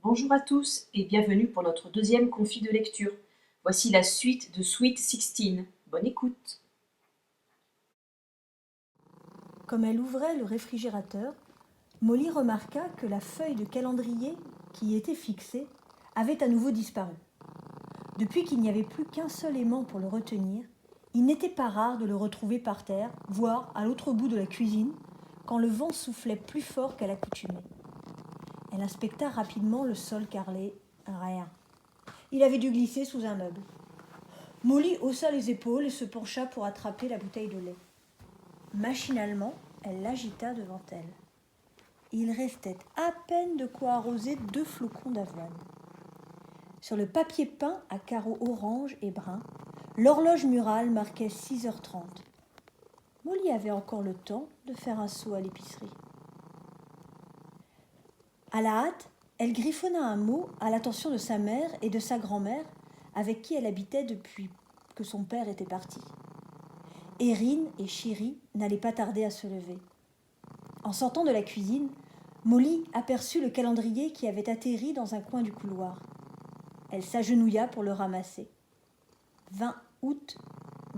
Bonjour à tous et bienvenue pour notre deuxième confi de lecture. Voici la suite de Sweet 16. Bonne écoute. Comme elle ouvrait le réfrigérateur, Molly remarqua que la feuille de calendrier qui y était fixée avait à nouveau disparu. Depuis qu'il n'y avait plus qu'un seul aimant pour le retenir, il n'était pas rare de le retrouver par terre, voire à l'autre bout de la cuisine, quand le vent soufflait plus fort qu'à l'accoutumée. Elle inspecta rapidement le sol carrelé. Rien. Il avait dû glisser sous un meuble. Molly haussa les épaules et se pencha pour attraper la bouteille de lait. Machinalement, elle l'agita devant elle. Il restait à peine de quoi arroser 2 flocons d'avoine. Sur le papier peint à carreaux orange et brun, l'horloge murale marquait 6h30. Molly avait encore le temps de faire un saut à l'épicerie. À la hâte, elle griffonna un mot à l'attention de sa mère et de sa grand-mère, avec qui elle habitait depuis que son père était parti. Erin et Chéri n'allaient pas tarder à se lever. En sortant de la cuisine, Molly aperçut le calendrier qui avait atterri dans un coin du couloir. Elle s'agenouilla pour le ramasser. 20 août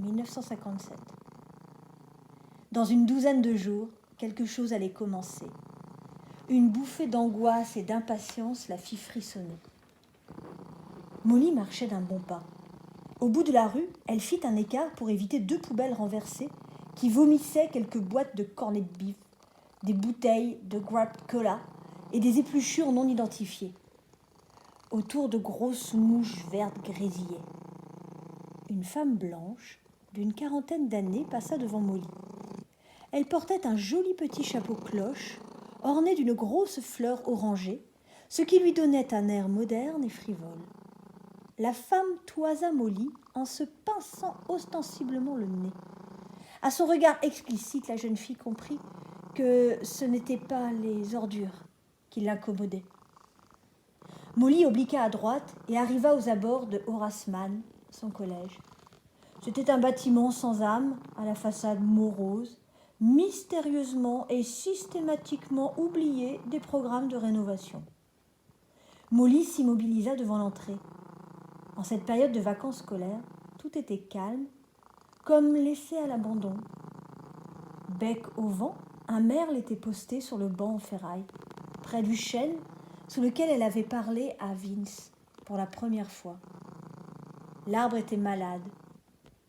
1957. Dans une douzaine de jours, quelque chose allait commencer. Une bouffée d'angoisse et d'impatience la fit frissonner. Molly marchait d'un bon pas. Au bout de la rue, elle fit un écart pour éviter 2 poubelles renversées qui vomissaient quelques boîtes de cornets de beef, des bouteilles de grape cola et des épluchures non identifiées. Autour de grosses mouches vertes grésillaient. Une femme blanche, d'une 40aine d'années, passa devant Molly. Elle portait un joli petit chapeau cloche, orné d'une grosse fleur orangée, ce qui lui donnait un air moderne et frivole. La femme toisa Molly en se pinçant ostensiblement le nez. À son regard explicite, la jeune fille comprit que ce n'étaient pas les ordures qui l'incommodaient. Molly obliqua à droite et arriva aux abords de Horace Mann, son collège. C'était un bâtiment sans âme, à la façade morose, mystérieusement et systématiquement oublié des programmes de rénovation. Molly s'immobilisa devant l'entrée. En cette période de vacances scolaires, tout était calme, comme laissé à l'abandon. Bec au vent, un merle était posté sur le banc en ferraille, près du chêne sous lequel elle avait parlé à Vince pour la première fois. L'arbre était malade.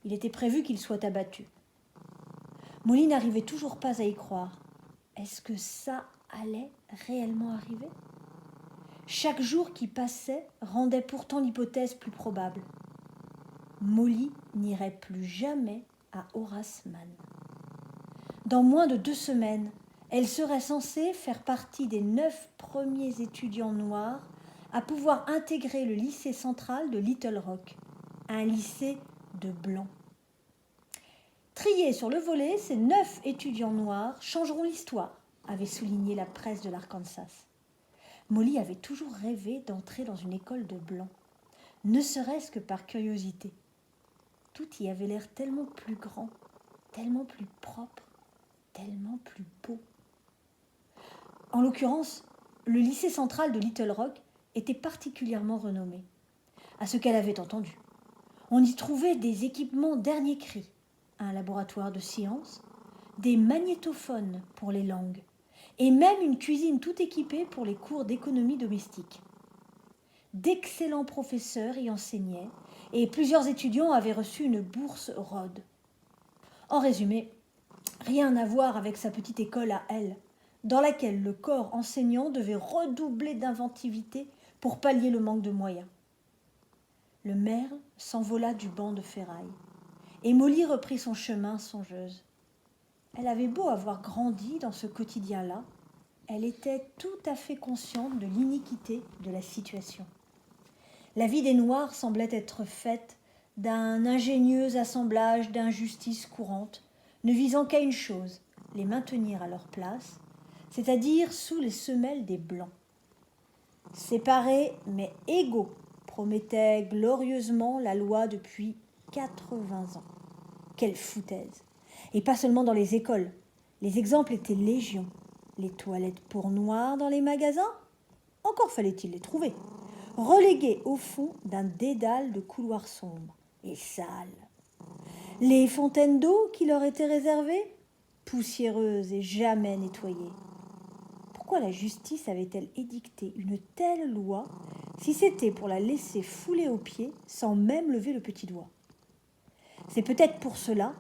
Il était prévu qu'il soit abattu. Molly n'arrivait toujours pas à y croire. Est-ce que ça allait réellement arriver ? Chaque jour qui passait rendait pourtant l'hypothèse plus probable. Molly n'irait plus jamais à Horace Mann. Dans moins de 2 semaines, elle serait censée faire partie des 9 premiers étudiants noirs à pouvoir intégrer le lycée central de Little Rock, un lycée de blancs. Triés sur le volet, ces 9 étudiants noirs changeront l'histoire, avait souligné la presse de l'Arkansas. Molly avait toujours rêvé d'entrer dans une école de blancs, ne serait-ce que par curiosité. Tout y avait l'air tellement plus grand, tellement plus propre, tellement plus beau. En l'occurrence, le lycée central de Little Rock était particulièrement renommé, à ce qu'elle avait entendu. On y trouvait des équipements dernier cri, un laboratoire de sciences, des magnétophones pour les langues, et même une cuisine tout équipée pour les cours d'économie domestique. D'excellents professeurs y enseignaient, et plusieurs étudiants avaient reçu une bourse Rhodes. En résumé, rien à voir avec sa petite école à elle, dans laquelle le corps enseignant devait redoubler d'inventivité pour pallier le manque de moyens. Le merle s'envola du banc de ferraille, et Molly reprit son chemin songeuse. Elle avait beau avoir grandi dans ce quotidien-là, elle était tout à fait consciente de l'iniquité de la situation. La vie des Noirs semblait être faite d'un ingénieux assemblage d'injustices courantes, ne visant qu'à une chose, les maintenir à leur place, c'est-à-dire sous les semelles des Blancs. Séparés mais égaux, promettait glorieusement la loi depuis 80 ans. Quelle foutaise! Et pas seulement dans les écoles. Les exemples étaient légion. Les toilettes pour noirs dans les magasins, Encore fallait-il les trouver, relégués au fond d'un dédale de couloirs sombres et sales. Les fontaines d'eau qui leur étaient réservées, poussiéreuses et jamais nettoyées. Pourquoi la justice avait-elle édicté une telle loi si c'était pour la laisser fouler aux pieds sans même lever le petit doigt? C'est peut-être pour cela,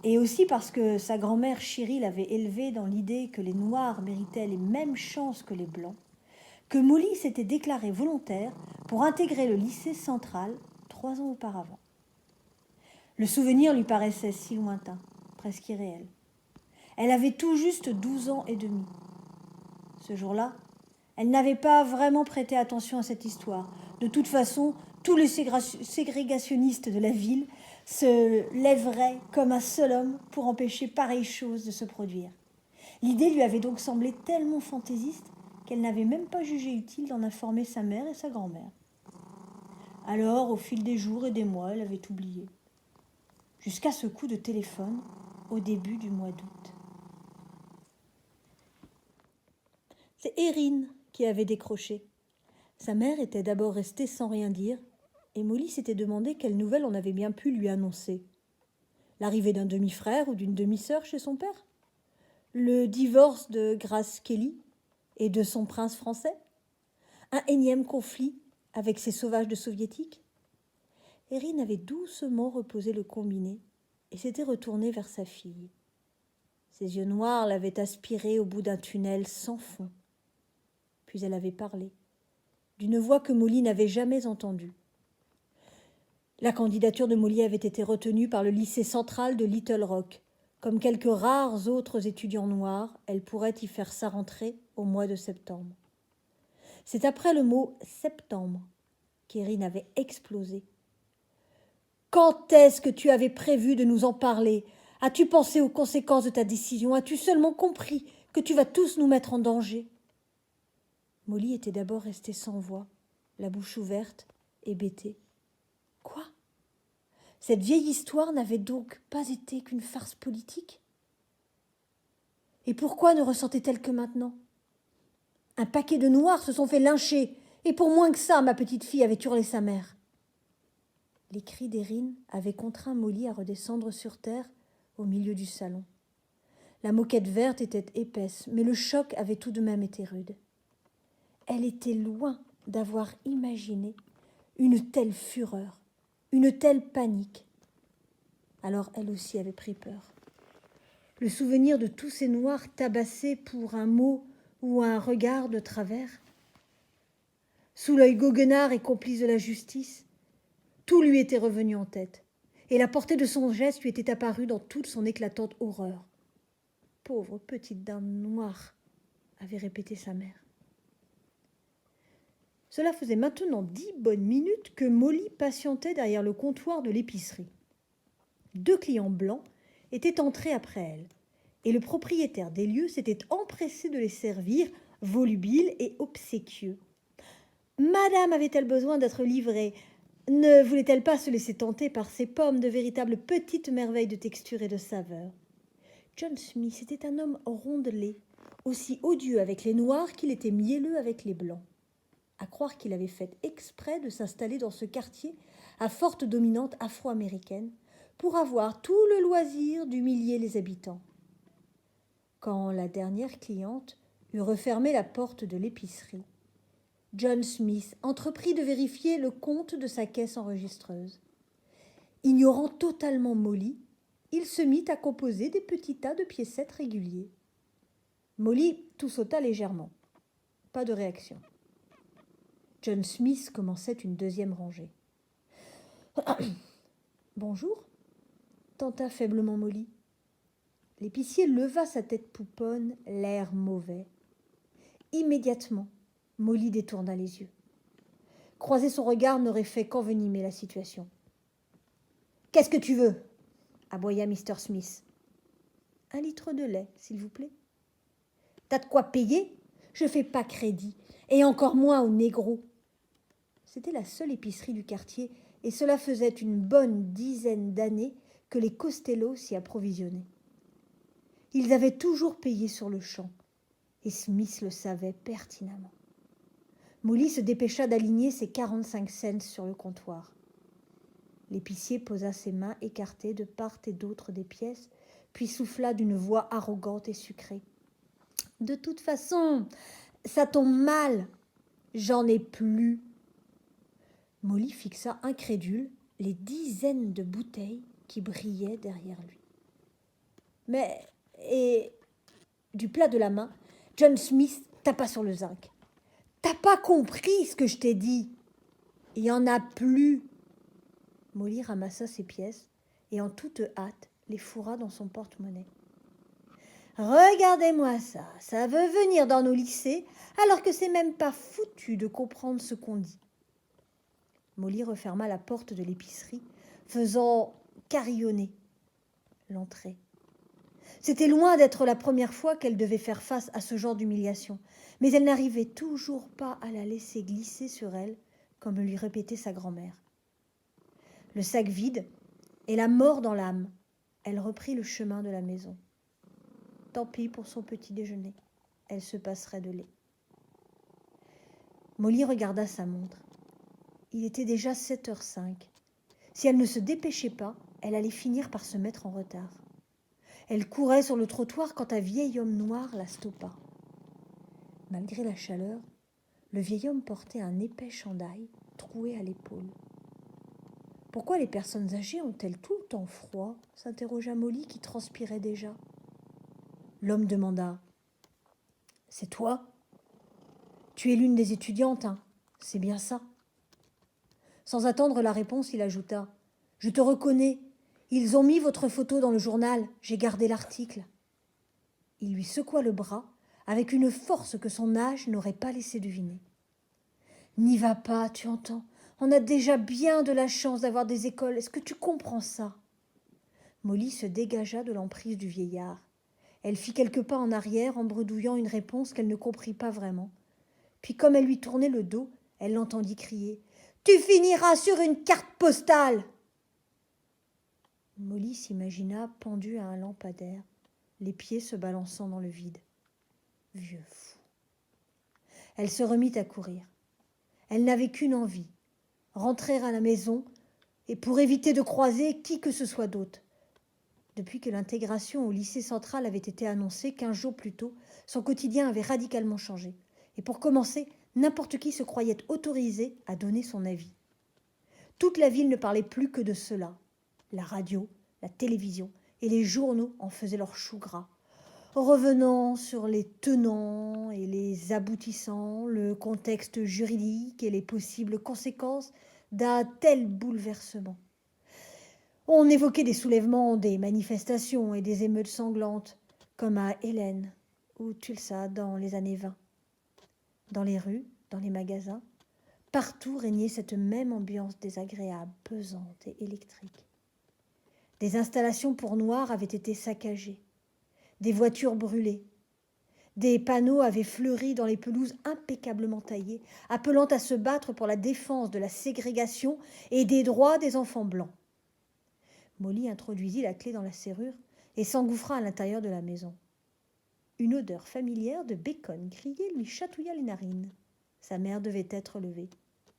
et aussi parce que sa grand-mère chérie l'avait élevée dans l'idée que les Noirs méritaient les mêmes chances que les Blancs, que Molly s'était déclarée volontaire pour intégrer le lycée central 3 ans auparavant. Le souvenir lui paraissait si lointain, presque irréel. Elle avait tout juste 12 ans et demi. Ce jour-là, elle n'avait pas vraiment prêté attention à cette histoire. De toute façon, tous les ségrégationnistes de la ville se lèveraient comme un seul homme pour empêcher pareille chose de se produire. L'idée lui avait donc semblé tellement fantaisiste qu'elle n'avait même pas jugé utile d'en informer sa mère et sa grand-mère. Alors, au fil des jours et des mois, elle avait oublié. Jusqu'à ce coup de téléphone au début du mois d'août. C'est Erin qui avait décroché. Sa mère était d'abord restée sans rien dire, et Molly s'était demandé quelle nouvelle on avait bien pu lui annoncer. L'arrivée d'un demi-frère ou d'une demi-sœur chez son père? Le divorce de Grace Kelly et de son prince français? Un énième conflit avec ces sauvages de soviétiques? Erin avait doucement reposé le combiné et s'était retournée vers sa fille. Ses yeux noirs l'avaient aspirée au bout d'un tunnel sans fond. Puis elle avait parlé, d'une voix que Molly n'avait jamais entendue. La candidature de Molly avait été retenue par le lycée central de Little Rock. Comme quelques rares autres étudiants noirs, elle pourrait y faire sa rentrée au mois de septembre. C'est après le mot « septembre » qu'Erin avait explosé. « Quand est-ce que tu avais prévu de nous en parler? As-tu pensé aux conséquences de ta décision? As-tu seulement compris que tu vas tous nous mettre en danger ?» Molly était d'abord restée sans voix, la bouche ouverte, hébétée. Quoi? Cette vieille histoire n'avait donc pas été qu'une farce politique? Et pourquoi ne ressentait-elle que maintenant? Un paquet de noirs se sont fait lyncher, et pour moins que ça, ma petite fille avait hurlé sa mère. Les cris d'Erin avaient contraint Molly à redescendre sur terre au milieu du salon. La moquette verte était épaisse, mais le choc avait tout de même été rude. Elle était loin d'avoir imaginé une telle fureur, une telle panique. Alors elle aussi avait pris peur. Le souvenir de tous ces noirs tabassés pour un mot ou un regard de travers. Sous l'œil goguenard et complice de la justice, tout lui était revenu en tête, et la portée de son geste lui était apparue dans toute son éclatante horreur. « Pauvre petite dame noire !» avait répété sa mère. Cela faisait maintenant 10 bonnes minutes que Molly patientait derrière le comptoir de l'épicerie. 2 clients blancs étaient entrés après elle, et le propriétaire des lieux s'était empressé de les servir, volubile et obséquieux. Madame avait-elle besoin d'être livrée? Ne voulait-elle pas se laisser tenter par ces pommes de véritables petites merveilles de texture et de saveur? John Smith était un homme rondelé, aussi odieux avec les noirs qu'il était mielleux avec les blancs. À croire qu'il avait fait exprès de s'installer dans ce quartier à forte dominante afro-américaine pour avoir tout le loisir d'humilier les habitants. Quand la dernière cliente eut refermé la porte de l'épicerie, John Smith entreprit de vérifier le compte de sa caisse enregistreuse. Ignorant totalement Molly, il se mit à composer des petits tas de piécettes réguliers. Molly tout sauta légèrement. Pas de réaction. John Smith commençait une deuxième rangée. « Bonjour » tenta faiblement Molly. L'épicier leva sa tête pouponne, l'air mauvais. Immédiatement, Molly détourna les yeux. Croiser son regard n'aurait fait qu'envenimer la situation. « Qu'est-ce que tu veux » aboya Mr. Smith. « 1 litre de lait, s'il vous plaît. »« T'as de quoi payer ? Je fais pas crédit, et encore moins aux négros. » C'était la seule épicerie du quartier, et cela faisait une bonne dizaine d'années que les Costello s'y approvisionnaient. Ils avaient toujours payé sur le champ, et Smith le savait pertinemment. Molly se dépêcha d'aligner ses 45 cents sur le comptoir. L'épicier posa ses mains écartées de part et d'autre des pièces, puis souffla d'une voix arrogante et sucrée. « De toute façon, ça tombe mal. J'en ai plus. » Molly fixa incrédule les dizaines de bouteilles qui brillaient derrière lui. « Mais, et... » Du plat de la main, John Smith tapa sur le zinc. « T'as pas compris ce que je t'ai dit. Il y en a plus. » Molly ramassa ses pièces et en toute hâte les fourra dans son porte-monnaie. « Regardez-moi ça, ça veut venir dans nos lycées alors que c'est même pas foutu de comprendre ce qu'on dit. » Molly referma la porte de l'épicerie, faisant carillonner l'entrée. C'était loin d'être la première fois qu'elle devait faire face à ce genre d'humiliation, mais elle n'arrivait toujours pas à la laisser glisser sur elle, comme lui répétait sa grand-mère. Le sac vide et la mort dans l'âme, elle reprit le chemin de la maison. Tant pis pour son petit déjeuner, elle se passerait de lait. Molly regarda sa montre. Il était déjà 7h05. Si elle ne se dépêchait pas, elle allait finir par se mettre en retard. Elle courait sur le trottoir quand un vieil homme noir la stoppa. Malgré la chaleur, le vieil homme portait un épais chandail troué à l'épaule. « Pourquoi les personnes âgées ont-elles tout le temps froid ?» s'interrogea Molly qui transpirait déjà. L'homme demanda « C'est toi ? Tu es l'une des étudiantes, hein ? C'est bien ça ?» Sans attendre la réponse, il ajouta « Je te reconnais. Ils ont mis votre photo dans le journal. J'ai gardé l'article. » Il lui secoua le bras avec une force que son âge n'aurait pas laissé deviner. « N'y va pas, tu entends ? On a déjà bien de la chance d'avoir des écoles. Est-ce que tu comprends ça ?» Molly se dégagea de l'emprise du vieillard. Elle fit quelques pas en arrière en bredouillant une réponse qu'elle ne comprit pas vraiment. Puis comme elle lui tournait le dos, elle l'entendit crier « Tu finiras sur une carte postale !» Molly s'imagina pendue à un lampadaire, les pieds se balançant dans le vide. Vieux fou. Elle se remit à courir. Elle n'avait qu'une envie, rentrer à la maison et pour éviter de croiser qui que ce soit d'autre. Depuis que l'intégration au lycée central avait été annoncée 15 jours plus tôt, son quotidien avait radicalement changé. Et pour commencer, n'importe qui se croyait autorisé à donner son avis. Toute la ville ne parlait plus que de cela. La radio, la télévision et les journaux en faisaient leur chou gras, revenant sur les tenants et les aboutissants, le contexte juridique et les possibles conséquences d'un tel bouleversement. On évoquait des soulèvements, des manifestations et des émeutes sanglantes, comme à Hélène ou Tulsa dans les années 20. Dans les rues, dans les magasins, partout régnait cette même ambiance désagréable, pesante et électrique. Des installations pour noirs avaient été saccagées, des voitures brûlées, des panneaux avaient fleuri dans les pelouses impeccablement taillées, appelant à se battre pour la défense de la ségrégation et des droits des enfants blancs. Molly introduisit la clé dans la serrure et s'engouffra à l'intérieur de la maison. Une odeur familière de bacon grillé lui chatouilla les narines. Sa mère devait être levée.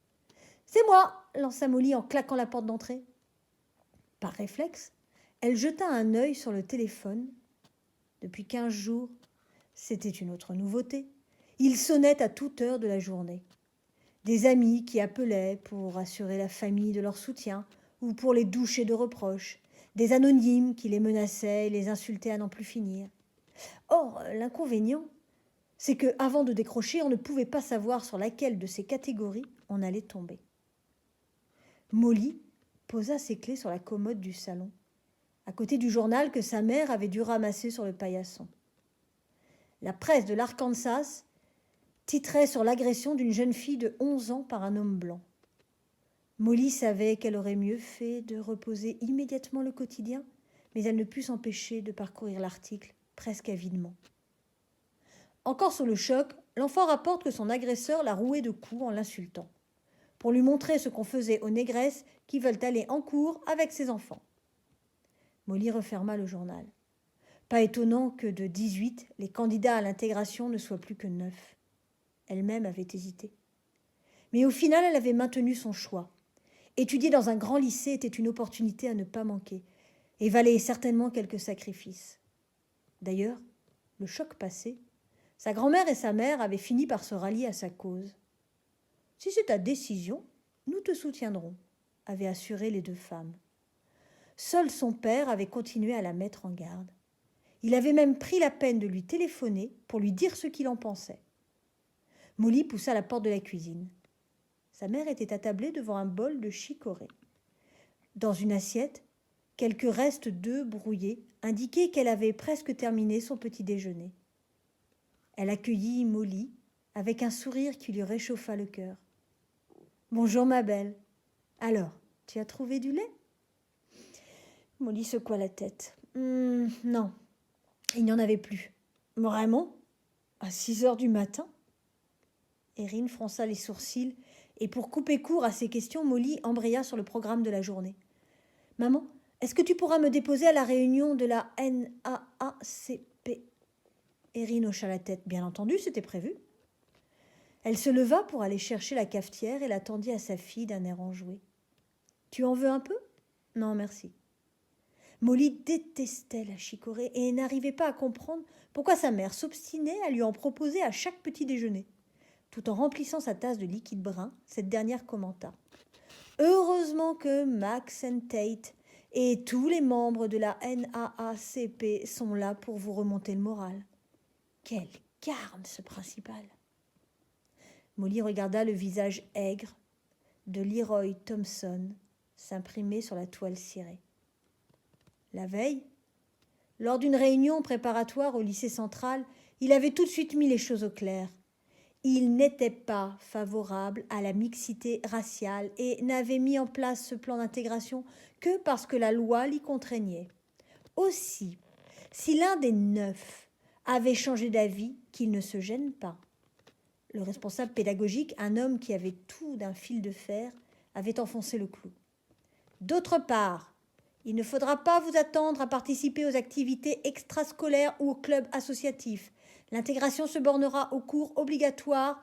« C'est moi !» lança Molly en claquant la porte d'entrée. Par réflexe, elle jeta un œil sur le téléphone. Depuis 15 jours, c'était une autre nouveauté. Il sonnait à toute heure de la journée. Des amis qui appelaient pour assurer la famille de leur soutien ou pour les doucher de reproches. Des anonymes qui les menaçaient et les insultaient à n'en plus finir. Or, l'inconvénient, c'est qu'avant de décrocher, on ne pouvait pas savoir sur laquelle de ces catégories on allait tomber. Molly posa ses clés sur la commode du salon, à côté du journal que sa mère avait dû ramasser sur le paillasson. La presse de l'Arkansas titrait sur l'agression d'une jeune fille de 11 ans par un homme blanc. Molly savait qu'elle aurait mieux fait de reposer immédiatement le quotidien, mais elle ne put s'empêcher de parcourir l'article presque avidement. Encore sous le choc, l'enfant rapporte que son agresseur l'a roué de coups en l'insultant, pour lui montrer ce qu'on faisait aux négresses qui veulent aller en cours avec ses enfants. Molly referma le journal. Pas étonnant que de 18, les candidats à l'intégration ne soient plus que 9. Elle-même avait hésité. Mais au final, elle avait maintenu son choix. Étudier dans un grand lycée était une opportunité à ne pas manquer, et valait certainement quelques sacrifices. D'ailleurs, le choc passé, sa grand-mère et sa mère avaient fini par se rallier à sa cause. « Si c'est ta décision, nous te soutiendrons », avaient assuré les deux femmes. Seul son père avait continué à la mettre en garde. Il avait même pris la peine de lui téléphoner pour lui dire ce qu'il en pensait. Molly poussa la porte de la cuisine. Sa mère était attablée devant un bol de chicorée. Dans une assiette, quelques restes d'œufs brouillés indiquaient qu'elle avait presque terminé son petit déjeuner. Elle accueillit Molly avec un sourire qui lui réchauffa le cœur. « Bonjour ma belle. Alors, tu as trouvé du lait ?» Molly secoua la tête. « Non, il n'y en avait plus. »« Vraiment ? À 6 heures du matin ?» Erin fronça les sourcils et pour couper court à ses questions, Molly embraya sur le programme de la journée. « Maman, est-ce que tu pourras me déposer à la réunion de la NAACP ?» Erin hocha la tête. Bien entendu, c'était prévu. Elle se leva pour aller chercher la cafetière et la tendit à sa fille d'un air enjoué. « Tu en veux un peu ? » ?»« Non, merci. » Molly détestait la chicorée et n'arrivait pas à comprendre pourquoi sa mère s'obstinait à lui en proposer à chaque petit déjeuner. Tout en remplissant sa tasse de liquide brun, cette dernière commenta. « Heureusement que Max and Tate et tous les membres de la NAACP sont là pour vous remonter le moral. Quel carne, ce principal !» Molly regarda le visage aigre de Leroy Thompson s'imprimer sur la toile cirée. La veille, lors d'une réunion préparatoire au lycée central, il avait tout de suite mis les choses au clair. Il n'était pas favorable à la mixité raciale et n'avait mis en place ce plan d'intégration que parce que la loi l'y contraignait. Aussi, si l'un des 9 avait changé d'avis, qu'il ne se gêne pas. Le responsable pédagogique, un homme qui avait tout d'un fil de fer, avait enfoncé le clou. D'autre part, il ne faudra pas vous attendre à participer aux activités extrascolaires ou aux clubs associatifs. L'intégration se bornera aux cours obligatoires.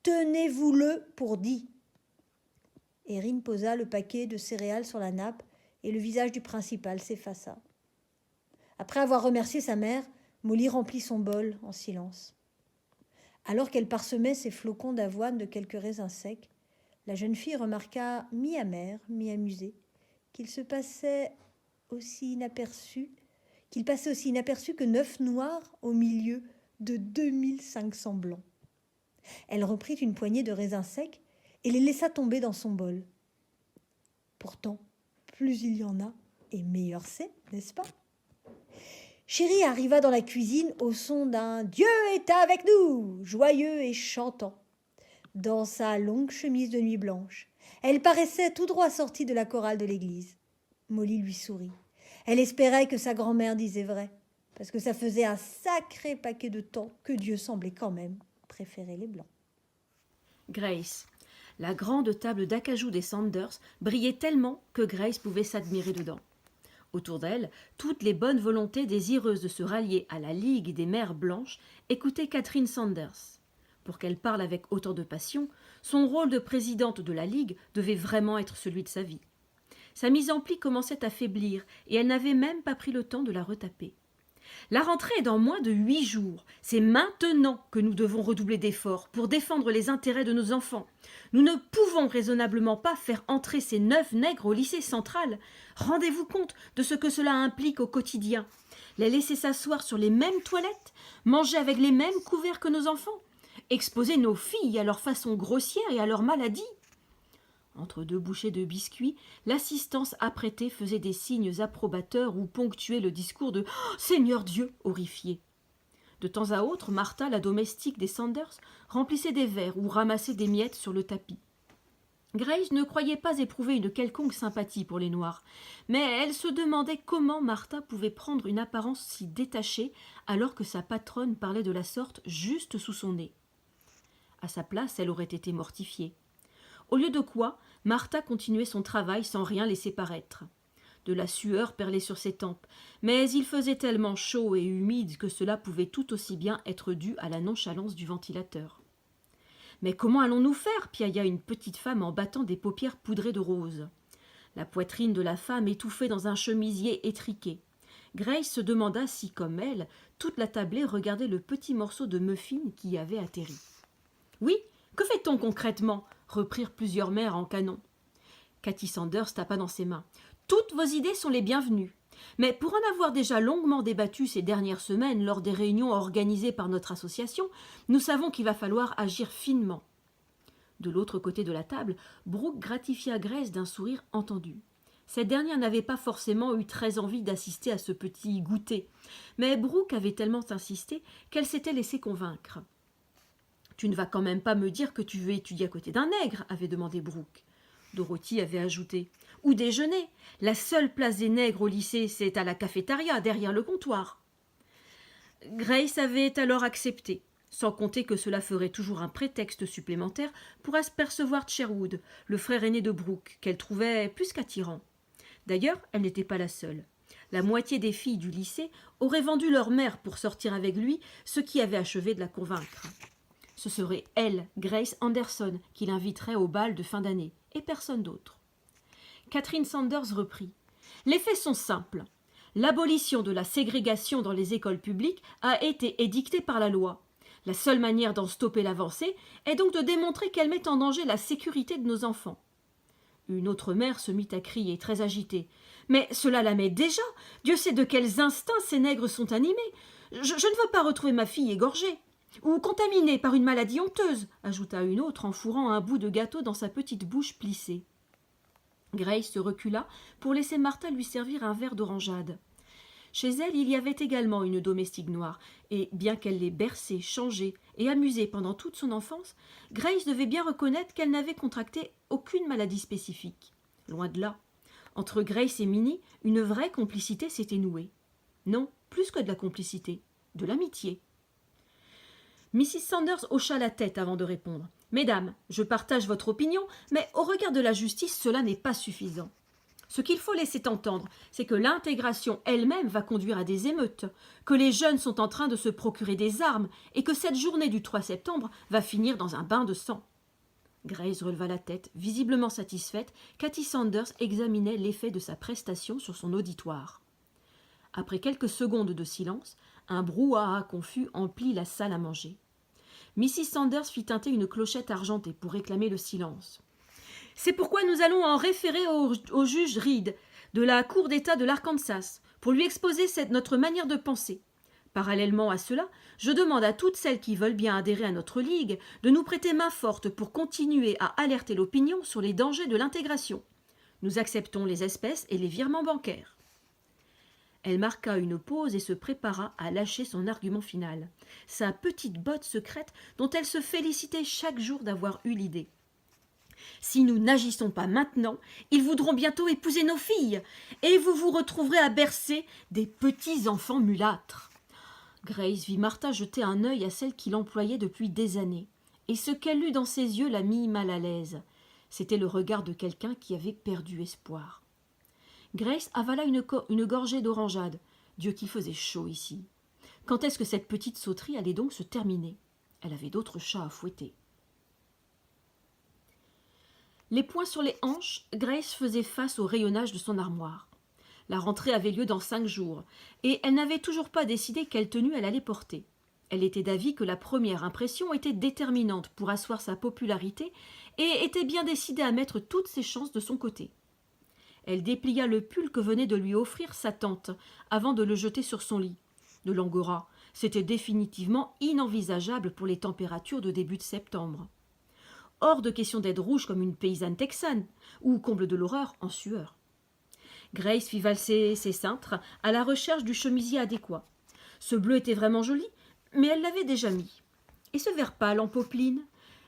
Tenez-vous-le pour dit. Erin posa le paquet de céréales sur la nappe et le visage du principal s'effaça. Après avoir remercié sa mère, Molly remplit son bol en silence. Alors qu'elle parsemait ses flocons d'avoine de quelques raisins secs, la jeune fille remarqua, mi-amère, mi-amusée, qu'il passait aussi inaperçu que 9 noirs au milieu de 2500 blancs. Elle reprit une poignée de raisins secs et les laissa tomber dans son bol. Pourtant, plus il y en a, et meilleur c'est, n'est-ce pas ? Chéri arriva dans la cuisine au son d'un « Dieu est avec nous !» joyeux et chantant. Dans sa longue chemise de nuit blanche, elle paraissait tout droit sortie de la chorale de l'église. Molly lui sourit. Elle espérait que sa grand-mère disait vrai, parce que ça faisait un sacré paquet de temps que Dieu semblait quand même préférer les blancs. Grace. La grande table d'acajou des Sanders brillait tellement que Grace pouvait s'admirer dedans. Autour d'elle, toutes les bonnes volontés désireuses de se rallier à la Ligue des Mères Blanches écoutaient Catherine Sanders. Pour qu'elle parle avec autant de passion, son rôle de présidente de la Ligue devait vraiment être celui de sa vie. Sa mise en pli commençait à faiblir et elle n'avait même pas pris le temps de la retaper. La rentrée est dans moins de 8 jours. C'est maintenant que nous devons redoubler d'efforts pour défendre les intérêts de nos enfants. Nous ne pouvons raisonnablement pas faire entrer ces 9 nègres au lycée central. Rendez-vous compte de ce que cela implique au quotidien. Les laisser s'asseoir sur les mêmes toilettes, manger avec les mêmes couverts que nos enfants, exposer nos filles à leur façon grossière et à leurs maladies. Entre 2 bouchées de biscuits, l'assistance apprêtée faisait des signes approbateurs ou ponctuait le discours de « Seigneur Dieu !» horrifié. De temps à autre, Martha, la domestique des Sanders, remplissait des verres ou ramassait des miettes sur le tapis. Grace ne croyait pas éprouver une quelconque sympathie pour les Noirs, mais elle se demandait comment Martha pouvait prendre une apparence si détachée alors que sa patronne parlait de la sorte juste sous son nez. À sa place, elle aurait été mortifiée. Au lieu de quoi, Martha continuait son travail sans rien laisser paraître. De la sueur perlait sur ses tempes, mais il faisait tellement chaud et humide que cela pouvait tout aussi bien être dû à la nonchalance du ventilateur. Mais comment allons-nous faire piailla une petite femme en battant des paupières poudrées de rose. La poitrine de la femme étouffait dans un chemisier étriqué. Grace se demanda si, comme elle, toute la tablée regardait le petit morceau de muffin qui y avait atterri. « Oui, que fait-on concrètement » reprirent plusieurs mères en canon. Cathy Sanders tapa dans ses mains. « Toutes vos idées sont les bienvenues. Mais pour en avoir déjà longuement débattu ces dernières semaines lors des réunions organisées par notre association, nous savons qu'il va falloir agir finement. » De l'autre côté de la table, Brooke gratifia Grace d'un sourire entendu. Cette dernière n'avait pas forcément eu très envie d'assister à ce petit goûter, mais Brooke avait tellement insisté qu'elle s'était laissée convaincre. « Tu ne vas quand même pas me dire que tu veux étudier à côté d'un nègre » avait demandé Brooke. Dorothy avait ajouté « Ou déjeuner. La seule place des nègres au lycée, c'est à la cafétéria, derrière le comptoir. » Grace avait alors accepté, sans compter que cela ferait toujours un prétexte supplémentaire pour apercevoir Sherwood, le frère aîné de Brooke, qu'elle trouvait plus qu'attirant. D'ailleurs, elle n'était pas la seule. La moitié des filles du lycée auraient vendu leur mère pour sortir avec lui, ce qui avait achevé de la convaincre. Ce serait elle, Grace Anderson, qui l'inviterait au bal de fin d'année, et personne d'autre. Catherine Sanders reprit. « Les faits sont simples. L'abolition de la ségrégation dans les écoles publiques a été édictée par la loi. La seule manière d'en stopper l'avancée est donc de démontrer qu'elle met en danger la sécurité de nos enfants. » Une autre mère se mit à crier, très agitée. « Mais cela la met déjà. Dieu sait de quels instincts ces nègres sont animés. Je ne veux pas retrouver ma fille égorgée. Ou contaminée par une maladie honteuse, ajouta une autre en fourrant un bout de gâteau dans sa petite bouche plissée. Grace se recula pour laisser Martha lui servir un verre d'orangeade. Chez elle, il y avait également une domestique noire, et bien qu'elle l'ait bercée, changée et amusée pendant toute son enfance, Grace devait bien reconnaître qu'elle n'avait contracté aucune maladie spécifique. Loin de là. Entre Grace et Minnie, une vraie complicité s'était nouée. Non, plus que de la complicité, de l'amitié. Mrs. Sanders hocha la tête avant de répondre. « Mesdames, je partage votre opinion, mais au regard de la justice, cela n'est pas suffisant. Ce qu'il faut laisser entendre, c'est que l'intégration elle-même va conduire à des émeutes, que les jeunes sont en train de se procurer des armes et que cette journée du 3 septembre va finir dans un bain de sang. » Grace releva la tête, visiblement satisfaite. Cathy Sanders examinait l'effet de sa prestation sur son auditoire. Après quelques secondes de silence, un brouhaha confus emplit la salle à manger. Mrs. Sanders fit tinter une clochette argentée pour réclamer le silence. « C'est pourquoi nous allons en référer au juge Reed de la Cour d'État de l'Arkansas pour lui exposer notre manière de penser. Parallèlement à cela, je demande à toutes celles qui veulent bien adhérer à notre ligue de nous prêter main forte pour continuer à alerter l'opinion sur les dangers de l'intégration. Nous acceptons les espèces et les virements bancaires. » Elle marqua une pause et se prépara à lâcher son argument final, sa petite botte secrète dont elle se félicitait chaque jour d'avoir eu l'idée. « Si nous n'agissons pas maintenant, ils voudront bientôt épouser nos filles, et vous vous retrouverez à bercer des petits enfants mulâtres. » Grace vit Martha jeter un œil à celle qui l'employait depuis des années, et ce qu'elle lut dans ses yeux la mit mal à l'aise. C'était le regard de quelqu'un qui avait perdu espoir. Grace avala une gorgée d'orangeade. Dieu qu'il faisait chaud ici. Quand est-ce que cette petite sauterie allait donc se terminer? Elle avait d'autres chats à fouetter. Les poings sur les hanches, Grace faisait face au rayonnage de son armoire. La rentrée avait lieu dans 5 jours, et elle n'avait toujours pas décidé quelle tenue elle allait porter. Elle était d'avis que la première impression était déterminante pour asseoir sa popularité et était bien décidée à mettre toutes ses chances de son côté. Elle déplia le pull que venait de lui offrir sa tante avant de le jeter sur son lit. De l'angora, c'était définitivement inenvisageable pour les températures de début de septembre. Hors de question d'être rouge comme une paysanne texane, ou, comble de l'horreur, en sueur. Grace fit valser ses cintres à la recherche du chemisier adéquat. Ce bleu était vraiment joli, mais elle l'avait déjà mis. Et ce vert pâle en popeline?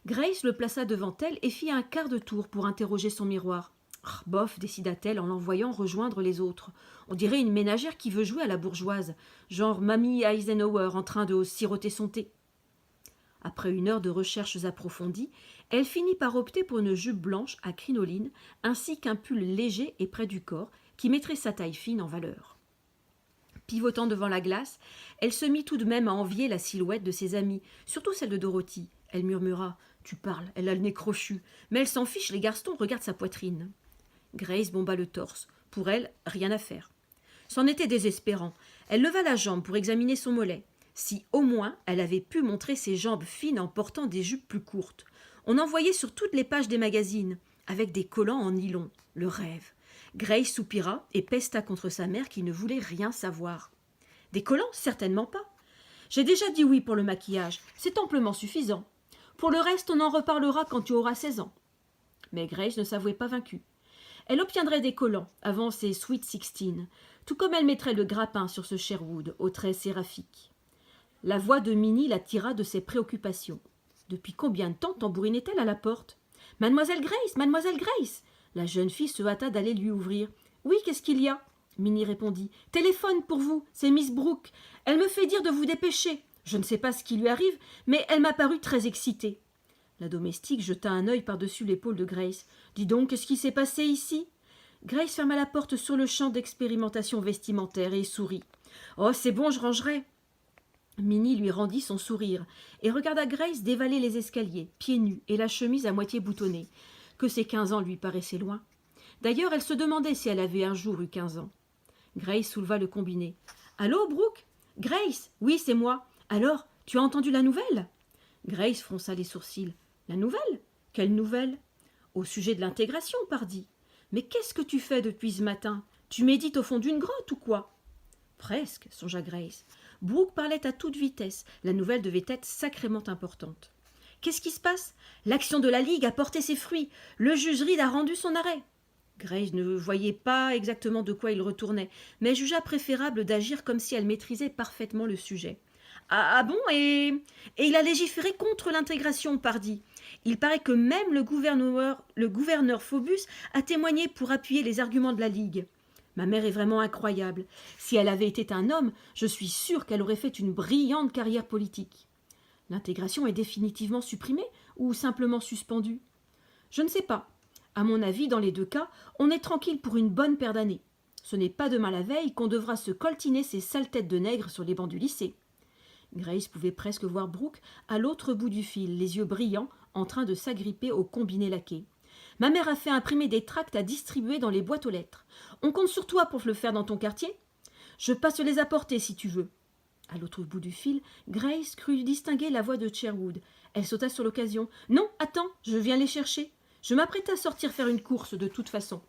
Grace le plaça devant elle et fit un quart de tour pour interroger son miroir. « Bof », décida-t-elle en l'envoyant rejoindre les autres. On dirait une ménagère qui veut jouer à la bourgeoise, genre Mamie Eisenhower en train de siroter son thé. Après 1 heure de recherches approfondies, elle finit par opter pour une jupe blanche à crinoline ainsi qu'un pull léger et près du corps qui mettrait sa taille fine en valeur. Pivotant devant la glace, elle se mit tout de même à envier la silhouette de ses amies, surtout celle de Dorothy. Elle murmura. « Tu parles, elle a le nez crochu. Mais elle s'en fiche, les garçons, regarde sa poitrine. » Grace bomba le torse. Pour elle, rien à faire. C'en était désespérant. Elle leva la jambe pour examiner son mollet. Si au moins elle avait pu montrer ses jambes fines en portant des jupes plus courtes. On en voyait sur toutes les pages des magazines, avec des collants en nylon. Le rêve. Grace soupira et pesta contre sa mère qui ne voulait rien savoir. Des collants, certainement pas. J'ai déjà dit oui pour le maquillage, c'est amplement suffisant. Pour le reste, on en reparlera quand tu auras 16 ans. Mais Grace ne s'avouait pas vaincue. Elle obtiendrait des collants avant ses Sweet 16, tout comme elle mettrait le grappin sur ce Sherwood aux traits séraphiques. La voix de Minnie la tira de ses préoccupations. Depuis combien de temps tambourinait-elle à la porte ? « Mademoiselle Grace, Mademoiselle Grace !» La jeune fille se hâta d'aller lui ouvrir. « Oui, qu'est-ce qu'il y a ?» Minnie répondit. « Téléphone pour vous, c'est Miss Brooke. Elle me fait dire de vous dépêcher. Je ne sais pas ce qui lui arrive, mais elle m'a paru très excitée. » La domestique jeta un œil par-dessus l'épaule de Grace. « Dis donc, qu'est-ce qui s'est passé ici ?» Grace ferma la porte sur le champ d'expérimentation vestimentaire et sourit. « Oh, c'est bon, je rangerai. » Minnie lui rendit son sourire et regarda Grace dévaler les escaliers, pieds nus et la chemise à moitié boutonnée, que ses 15 ans lui paraissaient loin. D'ailleurs, elle se demandait si elle avait un jour eu 15 ans. Grace souleva le combiné. « Allô, Brooke ? Grace ? Oui, c'est moi. Alors, tu as entendu la nouvelle ?» Grace fronça les sourcils. « La nouvelle ? Quelle nouvelle ? » « Au sujet de l'intégration, pardi. Mais qu'est-ce que tu fais depuis ce matin ? Tu médites au fond d'une grotte ou quoi ?» Presque, songea Grace. Brooke parlait à toute vitesse. La nouvelle devait être sacrément importante. « Qu'est-ce qui se passe ? L'action de la Ligue a porté ses fruits. Le juge Reed a rendu son arrêt. » Grace ne voyait pas exactement de quoi il retournait, mais jugea préférable d'agir comme si elle maîtrisait parfaitement le sujet. « Ah bon, et il a légiféré contre l'intégration, pardi. Il paraît que même le gouverneur Phobus a témoigné pour appuyer les arguments de la Ligue. Ma mère est vraiment incroyable. Si elle avait été un homme, je suis sûre qu'elle aurait fait une brillante carrière politique. L'intégration est définitivement supprimée ou simplement suspendue ? Je ne sais pas. À mon avis, dans les deux cas, on est tranquille pour une bonne paire d'années. Ce n'est pas demain la veille qu'on devra se coltiner ces sales têtes de nègres sur les bancs du lycée. » Grace pouvait presque voir Brooke à l'autre bout du fil, les yeux brillants, en train de s'agripper au combiné laqué. « Ma mère a fait imprimer des tracts à distribuer dans les boîtes aux lettres. On compte sur toi pour le faire dans ton quartier ? Je passe les apporter si tu veux. » À l'autre bout du fil, Grace crut distinguer la voix de Sherwood. Elle sauta sur l'occasion. « Non, attends, je viens les chercher. Je m'apprêtais à sortir faire une course de toute façon. »